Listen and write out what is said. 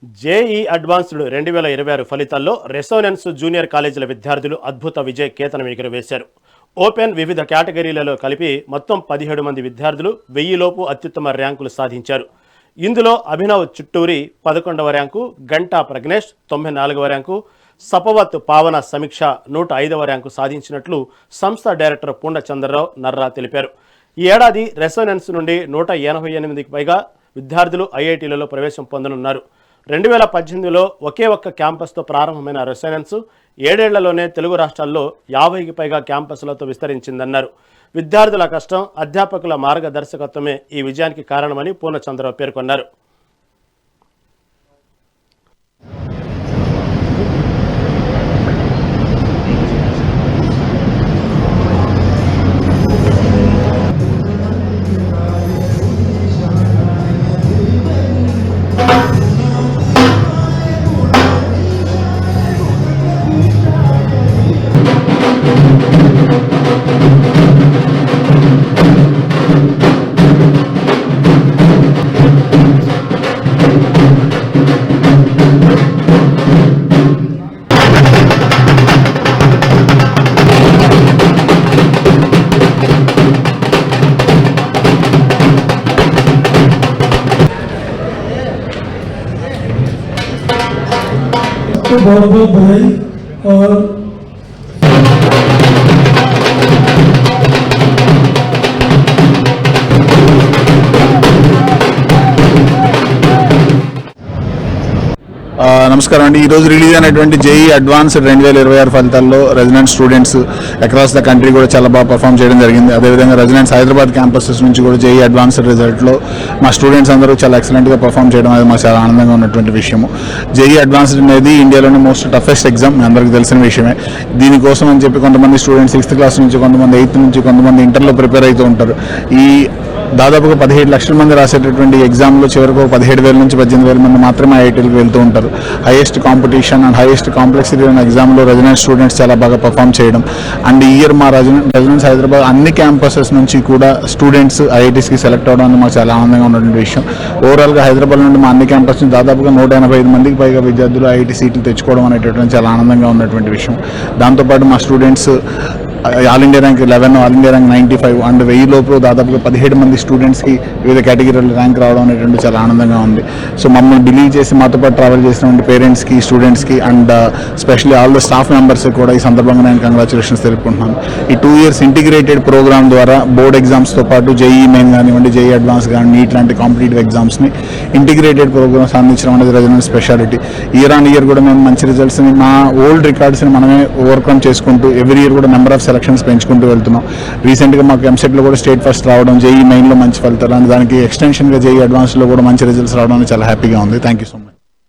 JEE advanced 2026 ఫలితాల్లో resonance junior కాలేజీల విద్యార్థులు అద్భుత విజయ కేతనం ఎగురవేశారు. ఓపెన్ వివిధ కేటగిరీలలో కలిపి మొత్తం 17 మంది విద్యార్థులు 1000 లోపు అత్యుత్తమ ర్యాంకులు సాధించారు. ఇందులో అభినవ్ చిట్టూరి 11వ ర్యాంకు, గంటా ప్రజ్ఞేష్ 94వ ర్యాంకు, సపవత్ పావన సమీక్ష 105వ ర్యాంకు సాధించినట్లు సంస్థ డైరెక్టర్ పూర్ణచంద్రరావు నర్రా తెలిపారు. ఈ ఏడాది రెసోనెన్స్ నుండి 188కి పైగా విద్యార్థులు ఐఐటీలలో ప్రవేశం పొందనున్నారు. 2018లో ఒకే ఒక్క క్యాంపస్తో ప్రారంభమైన రెసోనెన్స్ 7 ఏళ్లలోనే తెలుగు రాష్ట్రాల్లో 50కి పైగా క్యాంపస్లతో విస్తరించిందన్నారు. విద్యార్థుల కష్టం, అధ్యాపకుల మార్గదర్శకత్వమే ఈ విజయానికి కారణమని పూర్ణచంద్రరావు పేర్కొన్నారు. बहुत बहुत बधाई। और నమస్కారం అండి. ఈరోజు రిలీజ్ అయినటువంటి జేఈ అడ్వాన్స్డ్ 2026 ఫలితాల్లో resident students across the country కూడా చాలా బాగా పర్ఫామ్ చేయడం జరిగింది. అదేవిధంగా రెసిడెంట్స్ హైదరాబాద్ క్యాంపసెస్ నుంచి కూడా జేఈ అడ్వాన్స్డ్ రిజల్ట్లో మా స్టూడెంట్స్ అందరూ చాలా ఎక్సలెంట్గా పర్ఫామ్ చేయడం అనేది మాకు చాలా ఆనందంగా ఉన్నటువంటి విషయము. జేఈ అడ్వాన్స్డ్ అనేది ఇండియాలోనే మోస్ట్ టఫెస్ట్ ఎగ్జామ్, మీ అందరికీ తెలిసిన విషయమే. దీనికోసం అని చెప్పి కొంతమంది స్టూడెంట్స్ 6th క్లాస్ నుంచి, కొంతమంది 8th నుంచి, కొంతమంది ఇంటర్లో ప్రిపేర్ అవుతూ ఉంటారు. ఈ దాదాపుగా 17 లక్షల మంది రాసేటటువంటి ఎగ్జామ్లో చివరకు 17,000 నుంచి 18,000 మంది మాత్రమే ఐఐటీలకు వెళ్తూ ఉంటారు. Highest competition and highest complexity ఉన్న ఎగ్జామ్లో రెసిడెంట్ స్టూడెంట్స్ చాలా బాగా పర్ఫామ్ చేయడం అండ్ ఈ ఇయర్ మా రెసిడెంట్స్ హైదరాబాద్ అన్ని క్యాంపసెస్ నుంచి కూడా స్టూడెంట్స్ ఐఐటీస్కి సెలెక్ట్ అవడం మాకు చాలా ఆనందంగా ఉన్నటువంటి విషయం. ఓవరాల్గా హైదరాబాద్ నుండి మా అన్ని క్యాంపస్ నుంచి దాదాపుగా 185 మందికి పైగా విద్యార్థులు ఐఐటీ సీట్లు తెచ్చుకోవడం అనేటటువంటి చాలా ఆనందంగా ఉన్నటువంటి విషయం. దాంతోపాటు మా students all India rank 11, all India rank 95 and 1000 లోపు దాదాపుగా 17 మంది స్టూడెంట్స్కి వివిధ కేటగిరీలో ర్యాంక్ రావడం అనేటువంటి చాలా ఆనందంగా ఉంది. సో మమ్మల్ని బిలీవ్ చేసి మాతో పాటు ట్రావెల్ చేసినటువంటి పేరెంట్స్కి, స్టూడెంట్స్కి and specially all the staff మెంబర్స్కి కూడా ఈ సందర్భంగా నేను కంగ్రాచులేషన్స్ తెలుపుకుంటున్నాను. ఈ 2 years ఇంటిగ్రేటెడ్ ప్రోగ్రామ్ ద్వారా బోర్డ్ ఎగ్జామ్స్తో పాటు జేఈ మెయిన్ కానివ్వండి, జేఈ అడ్వాన్స్ కానీ, నీట్ లాంటి కాంపిటేటివ్ ఎగ్జామ్స్ని ఇంటిగ్రేటెడ్ ప్రోగ్రామ్స్ అందించడం అనేది resident speciality. Year on year కూడా మేము మంచి రిజల్ట్స్ని, మా ఓల్డ్ రికార్డ్స్ని మనమే ఓవర్కమ్ చేసుకుంటూ ఎవ్రీ ఇయర్ కూడా నెంబర్ ఆఫ్ సెలక్షన్స్ పెంచుకుంటూ వెళ్తున్నాం. రీసెంట్గా మాకు ఎంసెట్లో కూడా స్టేట్ ఫస్ట్ రావడం, జేఈ మెయిన్లో మంచి ఫలితాలు అండ్ దానికి ఎక్స్టెన్షన్గా జేఈ అడ్వాన్స్లో కూడా మంచి రిజల్ట్స్ రావడం చాలా హ్యాపీగా ఉంది. Thank you so much.